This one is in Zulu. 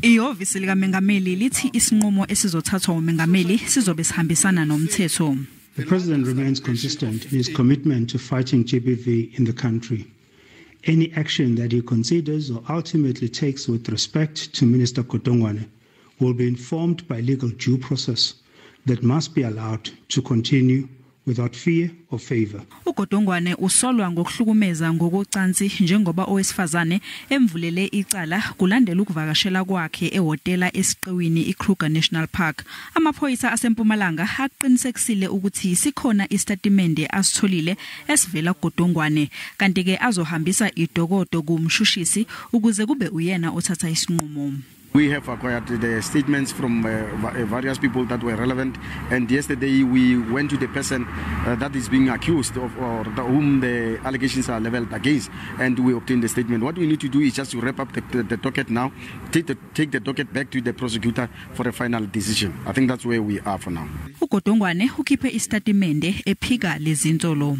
Ihhovisi likamengameli lithi isinqumo esizothathwa umengameli sizobe sihambisana nomthetho. The President remains consistent in his commitment to fighting GBV in the country. Any action that he considers or ultimately takes with respect to Minister Godongwana will be informed by legal due process that must be allowed to continue without fear or favor. Godongwana usolwa ngokuhlukumeza ngokocansi njengoba owesifazane emvulele icala kulandela ukuvakashela kwakhe ehotela esiqiwini iKruger National Park. Amaphoyisa asempumalanga aqinisekisile ukuthi sikhona istatimende asitholile esivela Godongwana kanti ke azohambisa idokodo kumshushisi ukuze kube uyena othatha isinqumo. We have acquired the statements from various people that were relevant, and yesterday we went to the person that is being accused of, or whom the allegations are leveled against, and we obtained the statement. What we need to do is just to wrap up the docket now, take the docket back to the prosecutor for a final decision. I think that's where we are for now. Godongwana ukhiphe istatimende ephika lezinsolo.